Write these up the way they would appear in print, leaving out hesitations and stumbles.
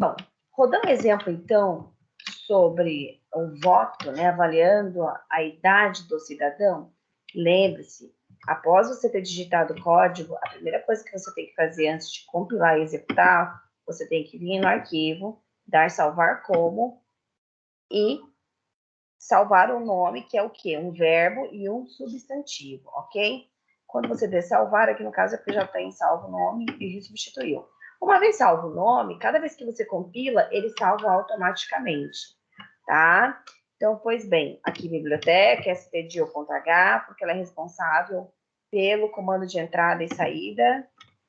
Bom, rodando um exemplo, então, sobre o voto, né, avaliando a idade do cidadão, lembre-se, após você ter digitado o código, a primeira coisa que você tem que fazer antes de compilar e executar, você tem que vir no arquivo, dar salvar como e salvar o nome, que é o quê? Um verbo e um substantivo, ok? Quando você der salvar, aqui no caso é porque já tem salvo o nome e substituiu. Uma vez salvo o nome, cada vez que você compila, ele salva automaticamente, tá? Então, pois bem, aqui biblioteca, stdio.h, porque ela é responsável pelo comando de entrada e saída,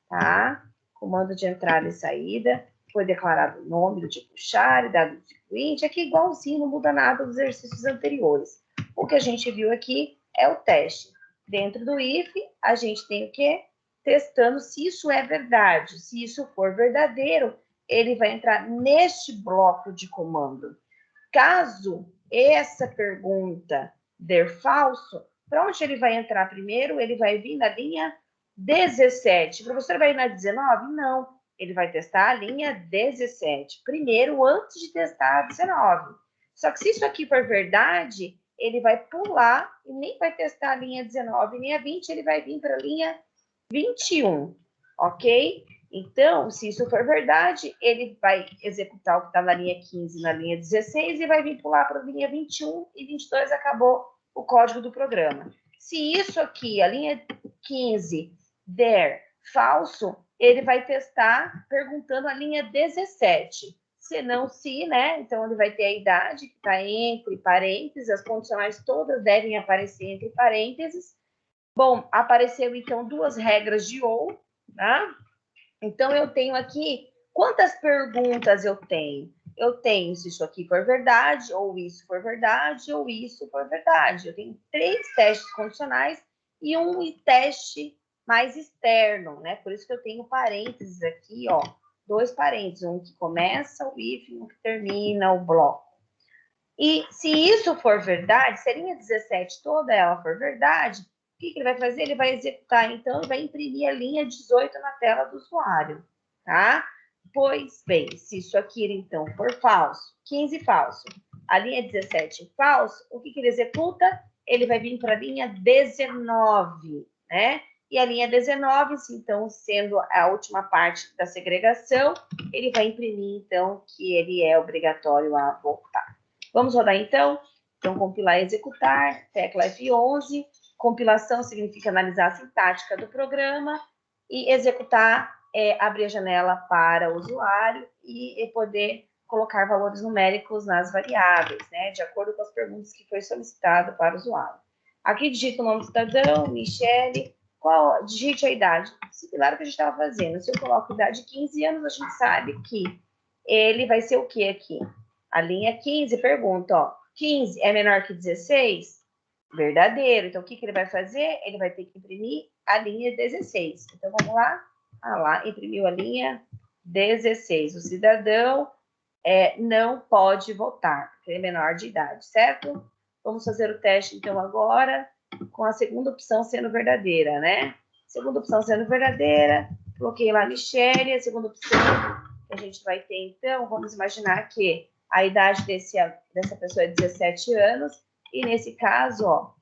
tá? Comando de entrada e saída. Foi declarado o nome do tipo char, dado do tipo int, aqui igualzinho, não muda nada dos exercícios anteriores. O que a gente viu aqui é o teste. Dentro do if, a gente tem o quê? Testando se isso é verdade. Se isso for verdadeiro, ele vai entrar neste bloco de comando. Caso essa pergunta der falso, para onde ele vai entrar primeiro? Ele vai vir na linha 17. O professor vai ir na 19? Não. Ele vai testar a linha 17 primeiro, antes de testar a 19. Só que se isso aqui for verdade, ele vai pular e nem vai testar a linha 19 nem a 20, ele vai vir para a linha 21, ok? Então, se isso for verdade, ele vai executar o que está na linha 15 na linha 16 e vai vir pular para a linha 21 e 22, acabou o código do programa. Se isso aqui, a linha 15, der falso, ele vai testar perguntando a linha 17. Se não, se, né? Então, ele vai ter a idade que está entre parênteses, as condicionais todas devem aparecer entre parênteses. Bom, apareceu, então, duas regras de ou, tá? Então, eu tenho aqui, quantas perguntas eu tenho? Eu tenho se isso aqui for verdade, ou isso for verdade, ou isso for verdade. Eu tenho 3 testes condicionais e um teste mais externo, né? Por isso que eu tenho parênteses aqui, ó. 2 parênteses, um que começa o if e um que termina o bloco. E se isso for verdade, se a linha 17 toda ela for verdade, o que ele vai fazer? Ele vai executar, então, e vai imprimir a linha 18 na tela do usuário, tá? Pois bem, se isso aqui, então, for falso, 15 falso, a linha 17 falso, o que ele executa? Ele vai vir para a linha 19, né? E a linha 19, então, sendo a última parte da segregação, ele vai imprimir, então, que ele é obrigatório a voltar. Vamos rodar, então? Então, compilar e executar, tecla F11, compilação significa analisar a sintática do programa, e executar é abrir a janela para o usuário e poder colocar valores numéricos nas variáveis, né, de acordo com as perguntas que foi solicitado para o usuário. Aqui digita o nome do cidadão, Michele, digite a idade, similar ao que a gente estava fazendo. Se eu coloco a idade de 15 anos, a gente sabe que ele vai ser o que aqui? A linha 15 pergunta, ó, 15 é menor que 16? Verdadeiro. Então, o que ele vai fazer? Ele vai ter que imprimir a linha 16. Então, vamos lá. Ah lá, imprimiu a linha 16. O cidadão não pode votar, porque ele é menor de idade, certo? Vamos fazer o teste, então, agora, com a segunda opção sendo verdadeira, né? Segunda opção sendo verdadeira, coloquei lá Michele, a segunda opção que a gente vai ter, então, vamos imaginar que a idade dessa pessoa é 17 anos, e nesse caso, ó,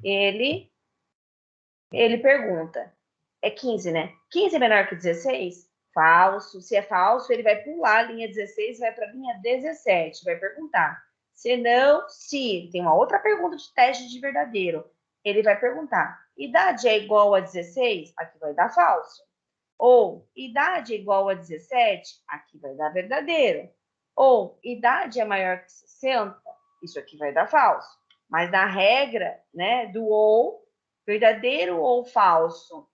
ele pergunta, é 15, né? 15 é menor que 16? Falso. Se é falso, ele vai pular a linha 16 e vai para a linha 17, vai perguntar. Se não, se tem uma outra pergunta de teste de verdadeiro, ele vai perguntar, idade é igual a 16? Aqui vai dar falso. Ou, idade é igual a 17? Aqui vai dar verdadeiro. Ou, idade é maior que 60? Isso aqui vai dar falso. Mas na regra, né, do ou, verdadeiro ou falso,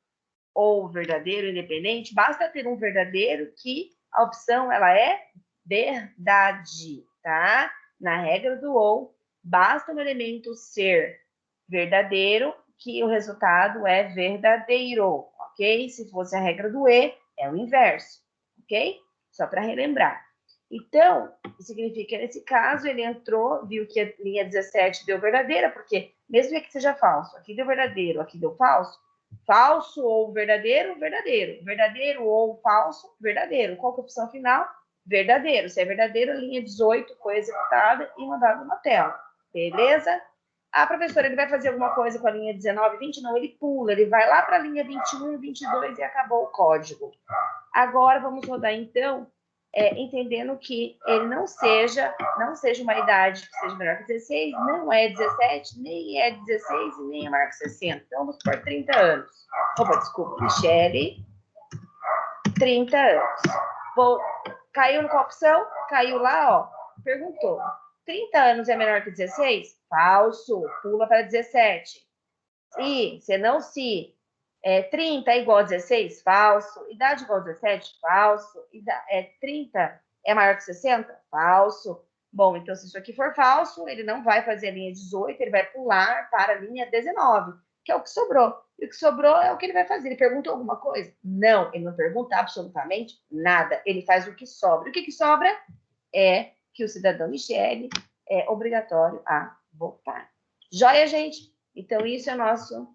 ou verdadeiro independente, basta ter um verdadeiro que a opção ela é verdade, tá? Na regra do ou, basta um elemento ser verdadeiro que o resultado é verdadeiro, ok? Se fosse a regra do e, é o inverso, ok? Só para relembrar. Então, significa que nesse caso ele entrou, viu que a linha 17 deu verdadeira, porque mesmo que seja falso, aqui deu verdadeiro, aqui deu falso, falso ou verdadeiro, verdadeiro, verdadeiro ou falso, verdadeiro. Qual que é a opção final? verdadeiro. Se é verdadeiro, linha 18 foi executada e mandada na tela. Beleza? Ah, professora, ele vai fazer alguma coisa com a linha 19, 20? Não, ele pula, ele vai lá para a linha 21, 22 e acabou o código. Agora, vamos rodar, então, entendendo que ele não seja uma idade que seja menor que 16, não é 17, nem é 16 e nem é maior que 60. Então, vamos por 30 anos. Opa, desculpa, Michele, 30 anos. Caiu no qual opção? Caiu lá, ó. Perguntou. 30 anos é menor que 16? Falso. Pula para 17. E, se não se 30 é igual a 16? Falso. Idade igual a 17? Falso. 30 é maior que 60? Falso. Bom, então se isso aqui for falso, ele não vai fazer a linha 18, ele vai pular para a linha 19, que é o que sobrou. E o que sobrou é o que ele vai fazer. Ele perguntou alguma coisa? Não, ele não pergunta absolutamente nada. Ele faz o que sobra. O que sobra é que o cidadão Michele é obrigatório a votar. Joia, gente? Então, isso é nosso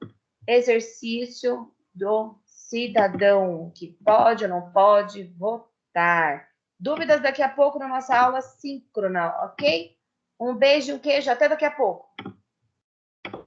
exercício do cidadão, que pode ou não pode votar. Dúvidas daqui a pouco na nossa aula síncrona, ok? Um beijo e um queijo, até daqui a pouco.